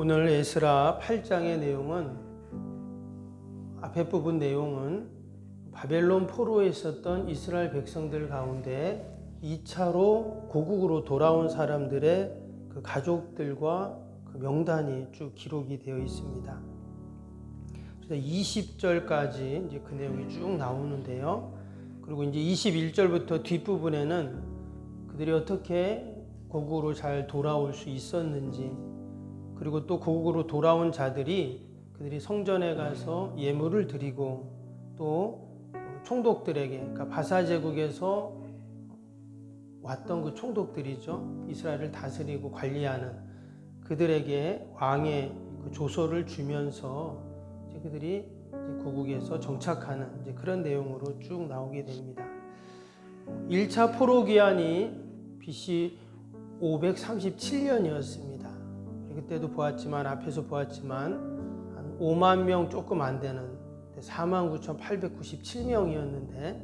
오늘 에스라 8장의 내용은 앞에 부분 내용은 바벨론 포로에 있었던 이스라엘 백성들 가운데 2차로 고국으로 돌아온 사람들의 그 가족들과 그 명단이 쭉 기록이 되어 있습니다. 20절까지 이제 그 내용이 쭉 나오는데요. 그리고 이제 21절부터 뒷부분에는 그들이 어떻게 고국으로 잘 돌아올 수 있었는지, 그리고 또 고국으로 돌아온 자들이 그들이 성전에 가서 예물을 드리고 또 총독들에게, 그러니까 바사 제국에서 왔던 그 총독들이죠. 이스라엘을 다스리고 관리하는 그들에게 왕의 그 조서를 주면서 이제 그들이 이제 고국에서 정착하는 이제 그런 내용으로 쭉 나오게 됩니다. 1차 포로 기한이 BC 537년이었습니다. 그때도 보았지만, 앞에서 보았지만 한 5만 명 조금 안 되는 49,897명이었는데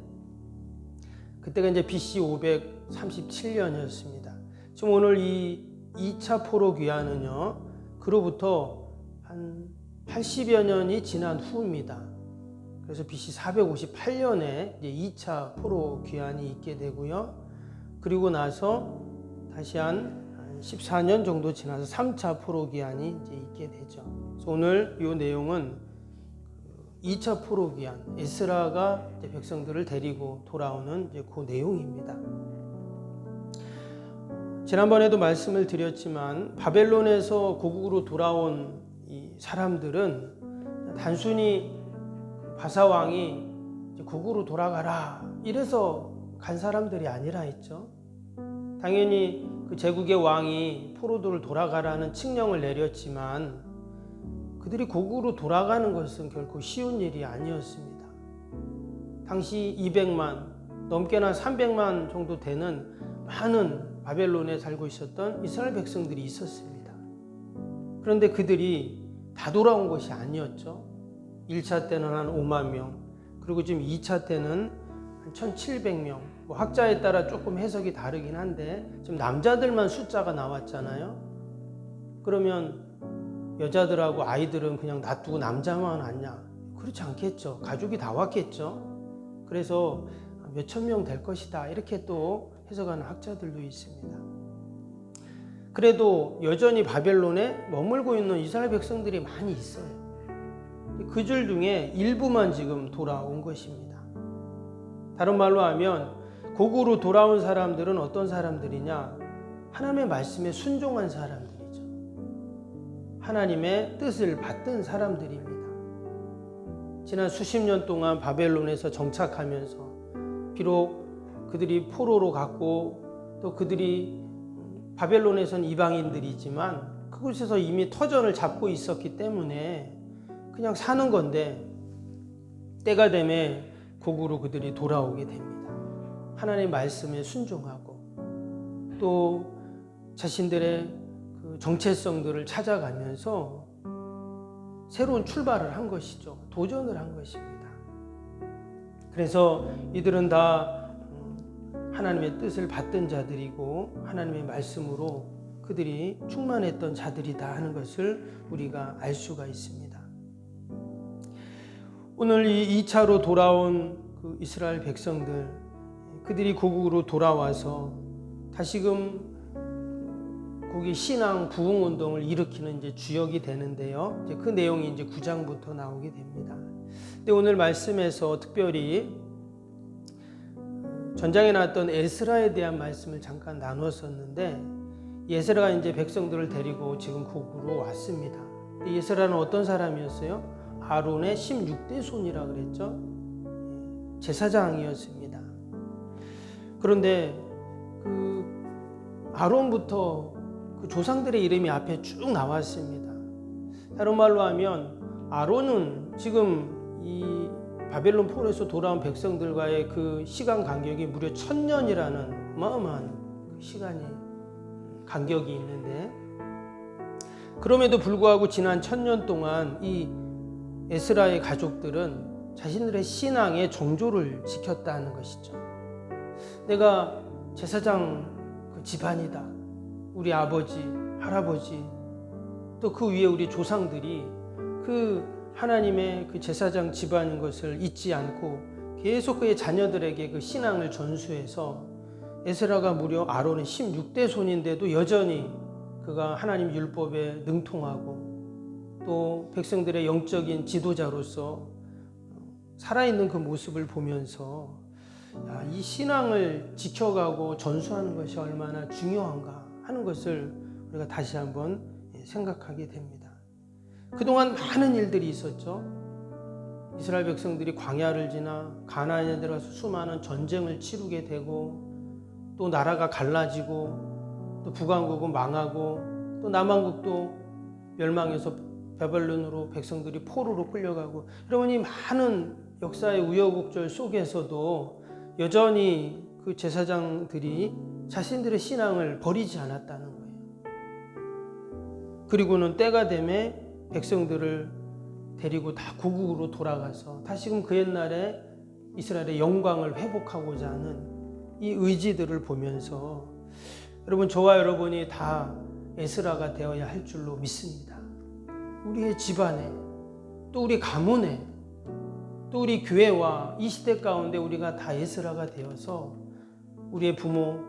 그때가 이제 BC 537년이었습니다. 지금 오늘 이 2차 포로 귀환은요, 그로부터 한 80여 년이 지난 후입니다. 그래서 BC 458년에 이제 2차 포로 귀환이 있게 되고요. 그리고 나서 다시 한 14년 정도 지나서 3차 포로 귀환이 이제 있게 되죠. 그래서 오늘 이 내용은 2차 포로 귀환, 에스라가 이제 백성들을 데리고 돌아오는 이제 그 내용입니다. 지난번에도 말씀을 드렸지만 바벨론에서 고국으로 돌아온 이 사람들은 단순히 바사 왕이 고국으로 돌아가라 이래서 간 사람들이 아니라 했죠. 당연히 그 제국의 왕이 포로들을 돌아가라는 칙령을 내렸지만 그들이 고국으로 돌아가는 것은 결코 쉬운 일이 아니었습니다. 당시 200만 넘게나 300만 정도 되는 많은 바벨론에 살고 있었던 이스라엘 백성들이 있었습니다. 그런데 그들이 다 돌아온 것이 아니었죠. 1차 때는 한 5만 명, 그리고 지금 2차 때는 한 1,700명, 뭐 학자에 따라 조금 해석이 다르긴 한데 지금 남자들만 숫자가 나왔잖아요. 그러면 여자들하고 아이들은 그냥 놔두고 남자만 왔냐? 그렇지 않겠죠. 가족이 다 왔겠죠. 그래서 몇천 명 될 것이다 이렇게 또 해석하는 학자들도 있습니다. 그래도 여전히 바벨론에 머물고 있는 이스라엘 백성들이 많이 있어요. 그 줄 중에 일부만 지금 돌아온 것입니다. 다른 말로 하면 고국으로 돌아온 사람들은 어떤 사람들이냐? 하나님의 말씀에 순종한 사람들이죠. 하나님의 뜻을 받던 사람들입니다. 지난 수십 년 동안 바벨론에서 정착하면서 비록 그들이 포로로 갔고 또 그들이 바벨론에선 이방인들이지만 그곳에서 이미 터전을 잡고 있었기 때문에 그냥 사는 건데 때가 되면 고국으로 그들이 돌아오게 됩니다. 하나님의 말씀에 순종하고 또 자신들의 그 정체성들을 찾아가면서 새로운 출발을 한 것이죠. 도전을 한 것입니다. 그래서 이들은 다 하나님의 뜻을 받던 자들이고 하나님의 말씀으로 그들이 충만했던 자들이다 하는 것을 우리가 알 수가 있습니다. 오늘 이 2차로 돌아온 그 이스라엘 백성들, 그들이 고국으로 돌아와서 다시금 거기 신앙 부흥 운동을 일으키는 이제 주역이 되는데요. 이제 그 내용이 이제 9장부터 나오게 됩니다. 근데 오늘 말씀에서 특별히 전장에 나왔던 에스라에 대한 말씀을 잠깐 나눴었는데 에스라가 이제 백성들을 데리고 지금 고국으로 왔습니다. 에스라는 어떤 사람이었어요? 아론의 16대 손이라 그랬죠. 제사장이었습니다. 그런데 그 아론부터 그 조상들의 이름이 앞에 쭉 나왔습니다. 다른 말로 하면 아론은 지금 이 바벨론 포로에서 돌아온 백성들과의 그 시간 간격이 무려 1000년이라는 어마어마한 시간이 간격이 있는데 그럼에도 불구하고 지난 1000년 동안 이 에스라의 가족들은 자신들의 신앙의 정조를 지켰다는 것이죠. 내가 제사장 그 집안이다. 우리 아버지, 할아버지 또 그 위에 우리 조상들이 그 하나님의 그 제사장 집안인 것을 잊지 않고 계속 그의 자녀들에게 그 신앙을 전수해서 에스라가 무려 아론의 16대 손인데도 여전히 그가 하나님 율법에 능통하고 또 백성들의 영적인 지도자로서 살아있는 그 모습을 보면서 이 신앙을 지켜가고 전수하는 것이 얼마나 중요한가 하는 것을 우리가 다시 한번 생각하게 됩니다. 그동안 많은 일들이 있었죠. 이스라엘 백성들이 광야를 지나 가나안에 들어가서 수많은 전쟁을 치르게 되고 또 나라가 갈라지고 또 북왕국은 망하고 또 남왕국도 멸망해서 바벨론으로 백성들이 포로로 끌려가고 여러분 이 많은 역사의 우여곡절 속에서도 여전히 그 제사장들이 자신들의 신앙을 버리지 않았다는 거예요. 그리고는 때가 되매 백성들을 데리고 다 고국으로 돌아가서 다시금 그 옛날에 이스라엘의 영광을 회복하고자 하는 이 의지들을 보면서 여러분 저와 여러분이 다 에스라가 되어야 할 줄로 믿습니다. 우리의 집안에 또 우리 가문에 또 우리 교회와 이 시대 가운데 우리가 다 에스라가 되어서 우리의 부모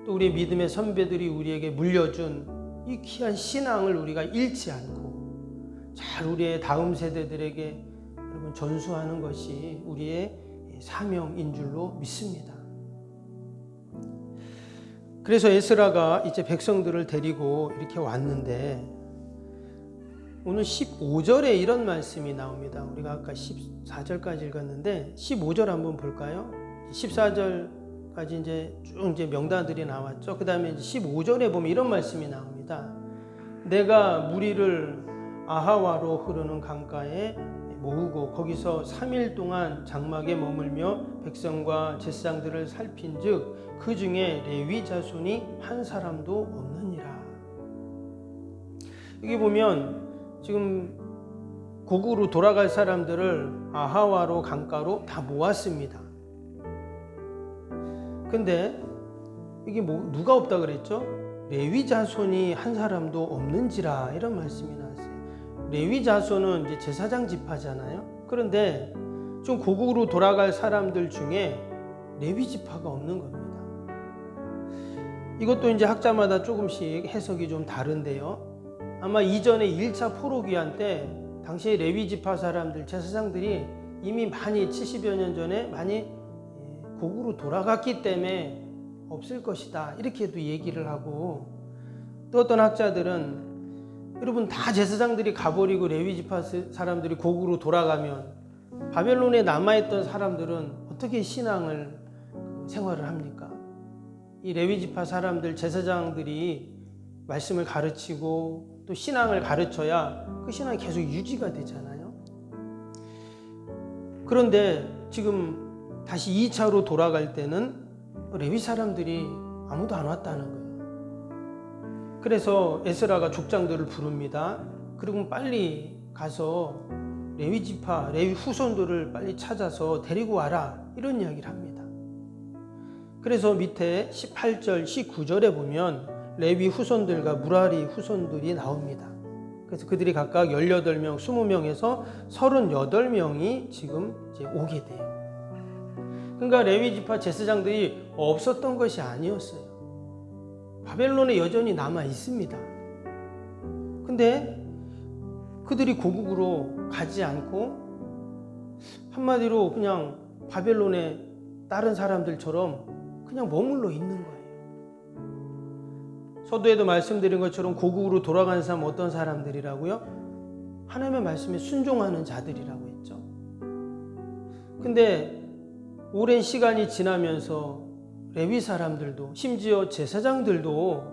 또 우리의 믿음의 선배들이 우리에게 물려준 이 귀한 신앙을 우리가 잃지 않고 잘 우리의 다음 세대들에게 여러분 전수하는 것이 우리의 사명인 줄로 믿습니다. 그래서 에스라가 이제 백성들을 데리고 이렇게 왔는데 오늘 15절에 이런 말씀이 나옵니다. 우리가 아까 14절까지 읽었는데 15절 한번 볼까요? 14절까지 이제 쭉 이제 명단들이 나왔죠. 그 다음에 15절에 보면 이런 말씀이 나옵니다. 내가 무리를 아하와로 흐르는 강가에 모으고 거기서 3일 동안 장막에 머물며 백성과 제사장들을 살핀즉 그 중에 레위 자손이 한 사람도 없느니라. 여기 보면 지금 고국으로 돌아갈 사람들을 아하와로 강가로 다 모았습니다. 근데 이게 누가 없다 그랬죠? 레위 자손이 한 사람도 없는지라 이런 말씀이 나왔어요. 레위 자손은 이제 제사장 지파잖아요. 그런데 좀 고국으로 돌아갈 사람들 중에 레위 지파가 없는 겁니다. 이것도 이제 학자마다 조금씩 해석이 좀 다른데요. 아마 이전에 1차 포로기한 때 당시에 레위 지파 사람들, 제사장들이 이미 많이 70여 년 전에 많이 고국으로 돌아갔기 때문에 없을 것이다. 이렇게도 얘기를 하고 또 어떤 학자들은 여러분 다 제사장들이 가버리고 레위 지파 사람들이 고국으로 돌아가면 바벨론에 남아있던 사람들은 어떻게 신앙을 생활을 합니까? 이 레위 지파 사람들 제사장들이 말씀을 가르치고 또 신앙을 가르쳐야 그 신앙이 계속 유지가 되잖아요. 그런데 지금 다시 2차로 돌아갈 때는 레위 사람들이 아무도 안 왔다는 거예요. 그래서 에스라가 족장들을 부릅니다. 그리고 빨리 가서 레위 지파, 레위 후손들을 빨리 찾아서 데리고 와라 이런 이야기를 합니다. 그래서 밑에 18절, 19절에 보면 레위 후손들과 무라리 후손들이 나옵니다. 그래서 그들이 각각 18명, 20명에서 38명이 지금 이제 오게 돼요. 그러니까 레위 지파 제사장들이 없었던 것이 아니었어요. 바벨론에 여전히 남아 있습니다. 근데 그들이 고국으로 가지 않고 한마디로 그냥 바벨론의 다른 사람들처럼 그냥 머물러 있는 거예요. 서두에도 말씀드린 것처럼 고국으로 돌아간 사람 어떤 사람들이라고요? 하나님의 말씀에 순종하는 자들이라고 했죠. 근데 오랜 시간이 지나면서 레위 사람들도 심지어 제사장들도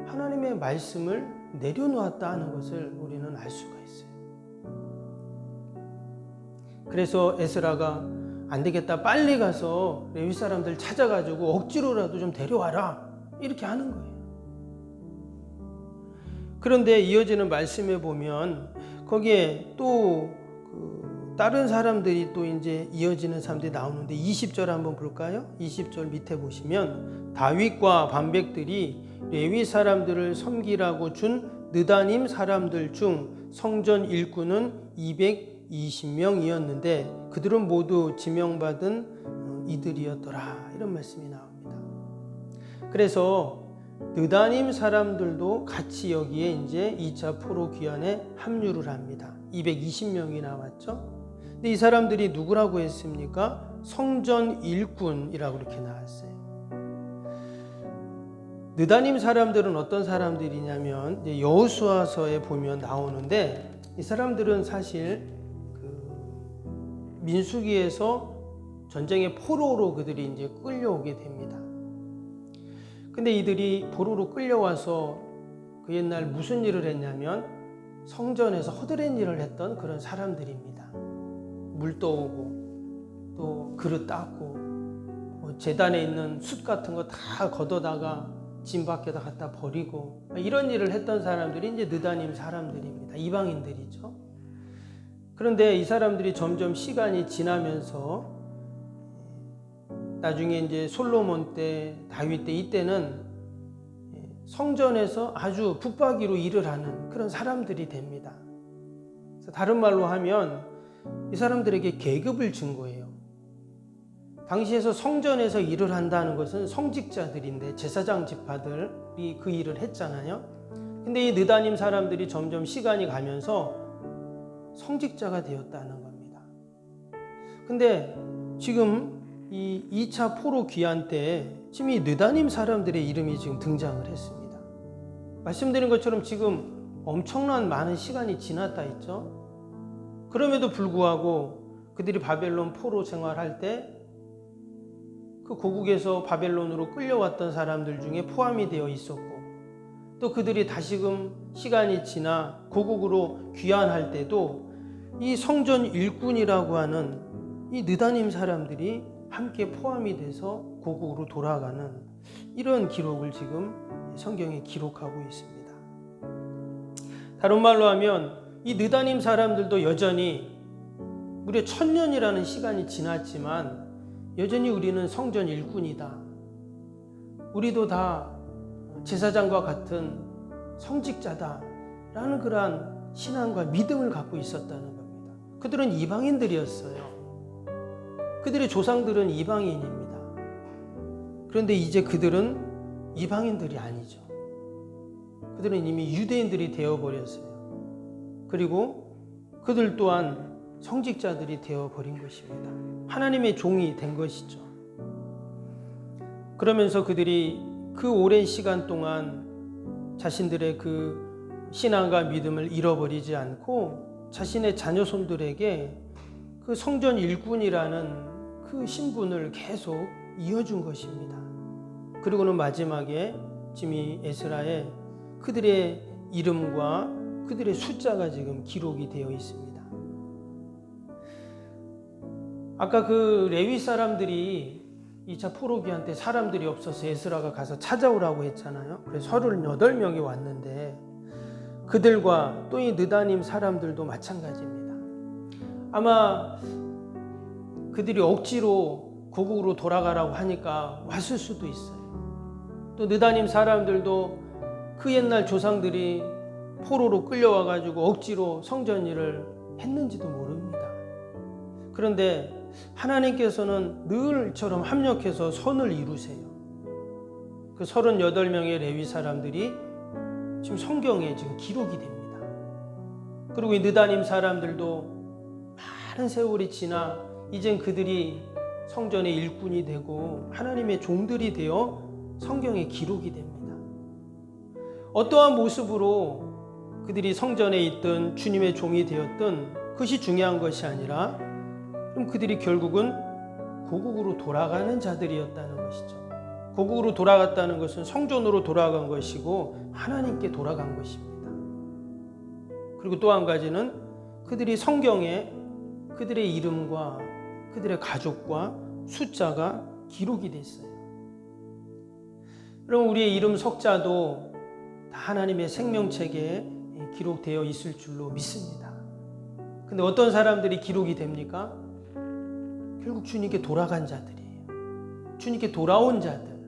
하나님의 말씀을 내려놓았다는 것을 우리는 알 수가 있어요. 그래서 에스라가 안 되겠다 빨리 가서 레위 사람들 찾아가지고 억지로라도 좀 데려와라 이렇게 하는 거예요. 그런데 이어지는 말씀에 보면 거기에 또 다른 사람들이 또 이제 이어지는 사람들이 나오는데 20절 한번 볼까요? 20절 밑에 보시면 다윗과 반백들이 레위 사람들을 섬기라고 준 느다님 사람들 중 성전 일꾼은 220명이었는데 그들은 모두 지명받은 이들이었더라. 이런 말씀이 나옵니다. 그래서 느다님 사람들도 같이 여기에 이제 2차 포로 귀환에 합류를 합니다. 220명이 나왔죠. 근데 이 사람들이 누구라고 했습니까? 성전 일꾼이라고 이렇게 나왔어요. 느다님 사람들은 어떤 사람들이냐면 여호수아서에 보면 나오는데 이 사람들은 사실 민수기에서 전쟁의 포로로 그들이 이제 끌려오게 됩니다. 근데 이들이 포로로 끌려와서 그 옛날 무슨 일을 했냐면 성전에서 허드렛 일을 했던 그런 사람들입니다. 물 떠오고 또 그릇 닦고 제단에 있는 숯 같은 거 다 걷어다가 진 밖에다 갖다 버리고 이런 일을 했던 사람들이 이제 느다님 사람들입니다. 이방인들이죠. 그런데 이 사람들이 점점 시간이 지나면서 나중에 이제 솔로몬 때, 다윗 때 이때는 성전에서 아주 북박이로 일을 하는 그런 사람들이 됩니다. 그래서 다른 말로 하면 이 사람들에게 계급을 준 거예요. 당시에서 성전에서 일을 한다는 것은 성직자들인데 제사장 지파들이 그 일을 했잖아요. 근데 이 느다님 사람들이 점점 시간이 가면서 성직자가 되었다는 겁니다. 근데 지금 이 2차 포로 귀환 때 지금 이 느다님 사람들의 이름이 지금 등장을 했습니다. 말씀드린 것처럼 지금 엄청난 많은 시간이 지났다 했죠. 그럼에도 불구하고 그들이 바벨론 포로 생활할 때 그 고국에서 바벨론으로 끌려왔던 사람들 중에 포함이 되어 있었고 또 그들이 다시금 시간이 지나 고국으로 귀환할 때도 이 성전 일꾼이라고 하는 이 느다님 사람들이 함께 포함이 돼서 고국으로 돌아가는 이런 기록을 지금 성경에 기록하고 있습니다. 다른 말로 하면 이 느다님 사람들도 여전히 무려 1000년이라는 시간이 지났지만 여전히 우리는 성전 일꾼이다. 우리도 다 제사장과 같은 성직자다. 라는 그러한 신앙과 믿음을 갖고 있었다는 겁니다. 그들은 이방인들이었어요. 그들의 조상들은 이방인입니다. 그런데 이제 그들은 이방인들이 아니죠. 그들은 이미 유대인들이 되어버렸어요. 그리고 그들 또한 성직자들이 되어버린 것입니다. 하나님의 종이 된 것이죠. 그러면서 그들이 그 오랜 시간 동안 자신들의 그 신앙과 믿음을 잃어버리지 않고 자신의 자녀손들에게 그 성전 일꾼이라는 그 신분을 계속 이어준 것입니다. 그리고는 마지막에 지금 이 에스라에 그들의 이름과 그들의 숫자가 지금 기록이 되어 있습니다. 아까 그 레위 사람들이 2차 포로기한 때 사람들이 없어서 에스라가 가서 찾아오라고 했잖아요. 그래서 38명이 왔는데 그들과 또 이 느다님 사람들도 마찬가지입니다. 아마 그들이 억지로 고국으로 돌아가라고 하니까 왔을 수도 있어요. 또 느다님 사람들도 그 옛날 조상들이 포로로 끌려와가지고 억지로 성전 일을 했는지도 모릅니다. 그런데 하나님께서는 늘처럼 합력해서 선을 이루세요. 그 38명의 레위 사람들이 지금 성경에 지금 기록이 됩니다. 그리고 이 느다님 사람들도 많은 세월이 지나 이젠 그들이 성전의 일꾼이 되고 하나님의 종들이 되어 성경에 기록이 됩니다. 어떠한 모습으로 그들이 성전에 있던 주님의 종이 되었던 그것이 중요한 것이 아니라 그럼 그들이 결국은 고국으로 돌아가는 자들이었다는 것이죠. 고국으로 돌아갔다는 것은 성전으로 돌아간 것이고 하나님께 돌아간 것입니다. 그리고 또 한 가지는 그들이 성경에 그들의 이름과 그들의 가족과 숫자가 기록이 됐어요. 그럼 우리의 이름 석자도 다 하나님의 생명책에 기록되어 있을 줄로 믿습니다. 근데 어떤 사람들이 기록이 됩니까? 결국 주님께 돌아간 자들이에요. 주님께 돌아온 자들.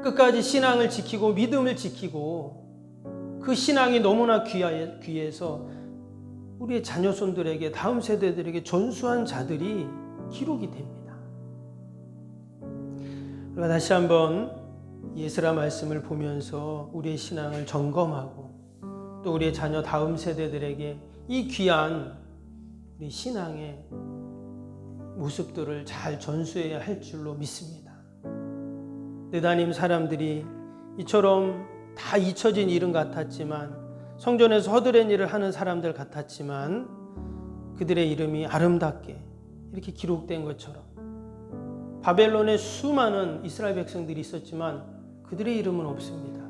끝까지 신앙을 지키고 믿음을 지키고 그 신앙이 너무나 귀해서 우리의 자녀손들에게, 다음 세대들에게 전수한 자들이 기록이 됩니다. 우리가 다시 한번 예스라 말씀을 보면서 우리의 신앙을 점검하고 또 우리의 자녀 다음 세대들에게 이 귀한 우리 신앙의 모습들을 잘 전수해야 할 줄로 믿습니다. 느다님 사람들이 이처럼 다 잊혀진 이름 같았지만, 성전에서 허드렛 일을 하는 사람들 같았지만, 그들의 이름이 아름답게 이렇게 기록된 것처럼 바벨론에 수많은 이스라엘 백성들이 있었지만 그들의 이름은 없습니다.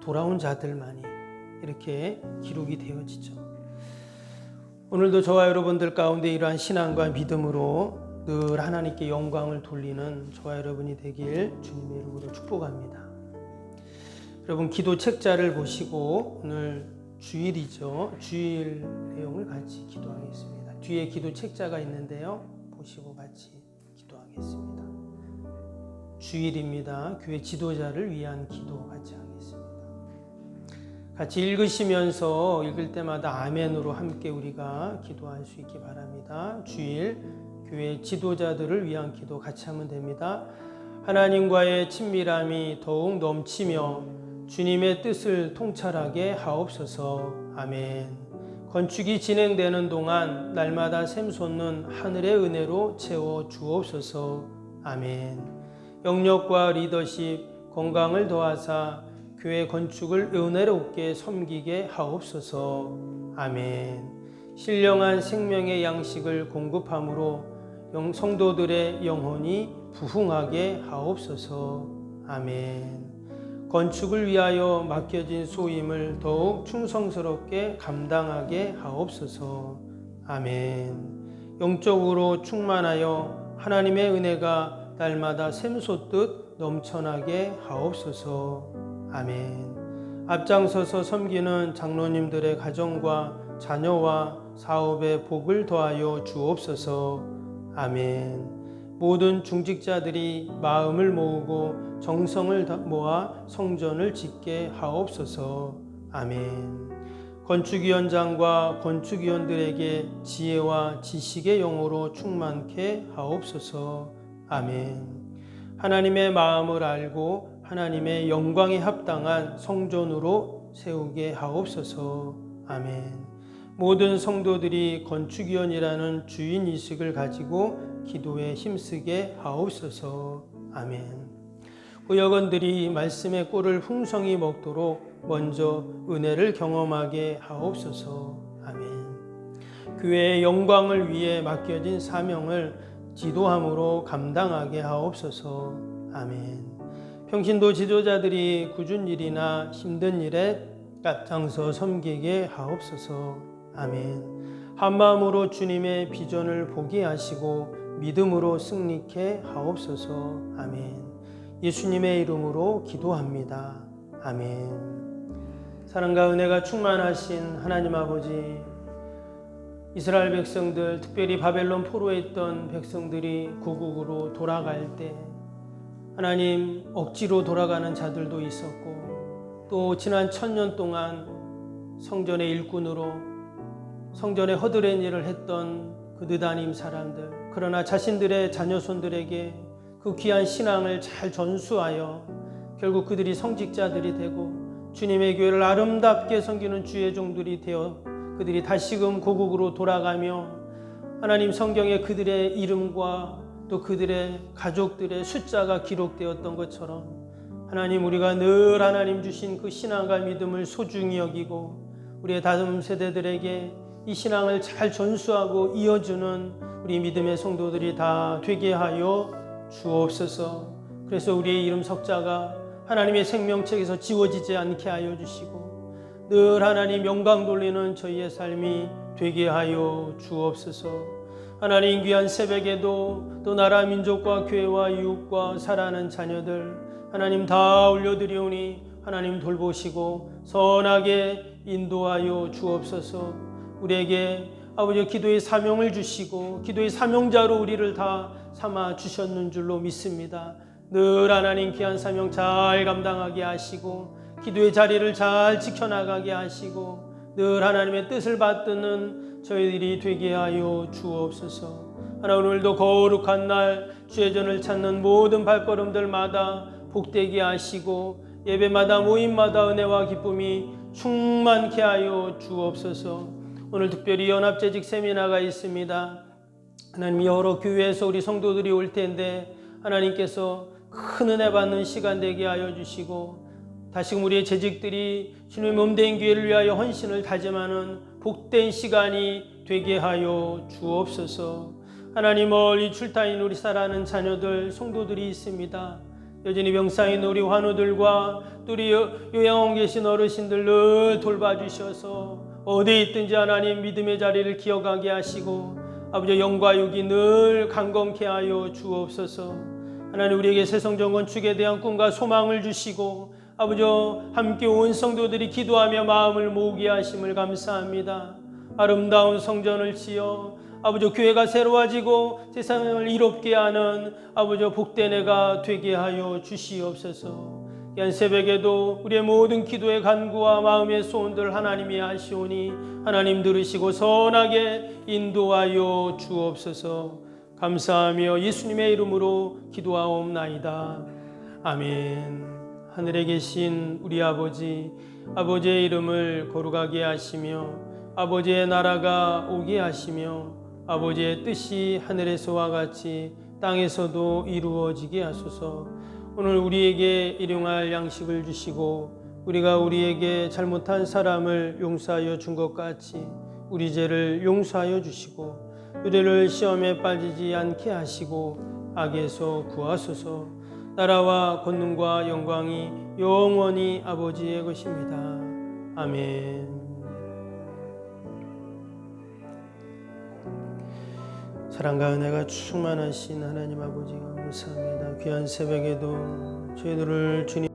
돌아온 자들만이 이렇게 기록이 되어지죠. 오늘도 저와 여러분들 가운데 이러한 신앙과 믿음으로 늘 하나님께 영광을 돌리는 저와 여러분이 되길 주님의 이름으로 축복합니다. 여러분, 기도 책자를 보시고 오늘 주일이죠. 주일 내용을 같이 기도하겠습니다. 뒤에 기도 책자가 있는데요. 보시고 같이 기도하겠습니다. 주일입니다. 교회 지도자를 위한 기도 같이 하겠습니다. 같이 읽으시면서 읽을 때마다 아멘으로 함께 우리가 기도할 수 있기 바랍니다. 주일 교회 지도자들을 위한 기도 같이 하면 됩니다. 하나님과의 친밀함이 더욱 넘치며 주님의 뜻을 통찰하게 하옵소서. 아멘. 건축이 진행되는 동안 날마다 샘솟는 하늘의 은혜로 채워 주옵소서. 아멘. 영역과 리더십, 건강을 더하사 교회 건축을 은혜롭게 섬기게 하옵소서. 아멘. 신령한 생명의 양식을 공급함으로 성도들의 영혼이 부흥하게 하옵소서. 아멘. 건축을 위하여 맡겨진 소임을 더욱 충성스럽게 감당하게 하옵소서. 아멘. 영적으로 충만하여 하나님의 은혜가 날마다 샘솟듯 넘쳐나게 하옵소서. 아멘. 앞장서서 섬기는 장로님들의 가정과 자녀와 사업에 복을 더하여 주옵소서. 아멘. 모든 중직자들이 마음을 모으고 정성을 모아 성전을 짓게 하옵소서. 아멘. 건축위원장과 건축위원들에게 지혜와 지식의 영으로 충만케 하옵소서. 아멘. 하나님의 마음을 알고 하나님의 영광에 합당한 성전으로 세우게 하옵소서. 아멘. 모든 성도들이 건축위원이라는 주인의식을 가지고 기도에 힘쓰게 하옵소서. 아멘. 구역원들이 말씀의 꿀을 풍성히 먹도록 먼저 은혜를 경험하게 하옵소서. 아멘. 교회의 영광을 위해 맡겨진 사명을 지도함으로 감당하게 하옵소서. 아멘. 평신도 지도자들이 굳은 일이나 힘든 일에 앞장서 섬기게 하옵소서. 아멘. 한마음으로 주님의 비전을 보게 하시고 믿음으로 승리케 하옵소서. 아멘. 예수님의 이름으로 기도합니다. 아멘. 사랑과 은혜가 충만하신 하나님 아버지, 이스라엘 백성들, 특별히 바벨론 포로에 있던 백성들이 고국으로 돌아갈 때 하나님 억지로 돌아가는 자들도 있었고, 또 지난 1000년 동안 성전의 일꾼으로 성전의 허드렛 일을 했던 그 느다님 사람들, 그러나 자신들의 자녀손들에게 그 귀한 신앙을 잘 전수하여 결국 그들이 성직자들이 되고 주님의 교회를 아름답게 섬기는 주의 종들이 되어 그들이 다시금 고국으로 돌아가며 하나님 성경에 그들의 이름과 또 그들의 가족들의 숫자가 기록되었던 것처럼 하나님, 우리가 늘 하나님 주신 그 신앙과 믿음을 소중히 여기고 우리의 다음 세대들에게 이 신앙을 잘 전수하고 이어주는 우리 믿음의 성도들이 다 되게 하여 주옵소서. 그래서 우리의 이름 석자가 하나님의 생명책에서 지워지지 않게 하여 주시고 늘 하나님 영광 돌리는 저희의 삶이 되게 하여 주옵소서. 하나님, 귀한 새벽에도 또 나라 민족과 교회와 이웃과 사랑하는 자녀들 하나님 다 올려드리오니 하나님 돌보시고 선하게 인도하여 주옵소서. 우리에게 아버지 기도의 사명을 주시고 기도의 사명자로 우리를 다 삼아 주셨는 줄로 믿습니다. 늘 하나님 귀한 사명 잘 감당하게 하시고 기도의 자리를 잘 지켜나가게 하시고 늘 하나님의 뜻을 받드는 저희들이 되게 하여 주옵소서. 하나 오늘도 거룩한 날 주의 전을 찾는 모든 발걸음들마다 복되게 하시고 예배마다 모임마다 은혜와 기쁨이 충만케 하여 주옵소서. 오늘 특별히 연합재직 세미나가 있습니다. 하나님 여러 교회에서 우리 성도들이 올 텐데 하나님께서 큰 은혜 받는 시간 되게 하여 주시고 다시금 우리의 재직들이 주님의 몸된 교회를 위하여 헌신을 다짐하는 복된 시간이 되게 하여 주옵소서. 하나님 멀리 출타인 우리 사랑하는 자녀들 성도들이 있습니다. 여전히 병상인 우리 환우들과 또 우리 요양원 계신 어르신들 늘 돌봐주셔서 어디에 있든지 하나님 믿음의 자리를 기억하게 하시고 아버지 영과 육이 늘 강건케 하여 주옵소서. 하나님 우리에게 새성전 건축에 대한 꿈과 소망을 주시고 아버지 함께 온 성도들이 기도하며 마음을 모으게 하심을 감사합니다. 아름다운 성전을 지어 아버지 교회가 새로워지고 세상을 이롭게 하는 아버지 복된 해가 되게 하여 주시옵소서. 이 새벽에도 우리의 모든 기도의 간구와 마음의 소원들 하나님이 아시오니 하나님 들으시고 선하게 인도하여 주옵소서. 감사하며 예수님의 이름으로 기도하옵나이다. 아멘. 하늘에 계신 우리 아버지, 아버지의 이름을 거룩하게 하시며 아버지의 나라가 오게 하시며 아버지의 뜻이 하늘에서와 같이 땅에서도 이루어지게 하소서. 오늘 우리에게 일용할 양식을 주시고 우리가 우리에게 잘못한 사람을 용서하여 준 것 같이 우리 죄를 용서하여 주시고 우리를 시험에 빠지지 않게 하시고 악에서 구하소서. 나라와 권능과 영광이 영원히 아버지의 것입니다. 아멘. 사랑과 은혜가 충만하신 하나님 아버지가 감사합니다. 귀한 새벽에도 저희들을 주님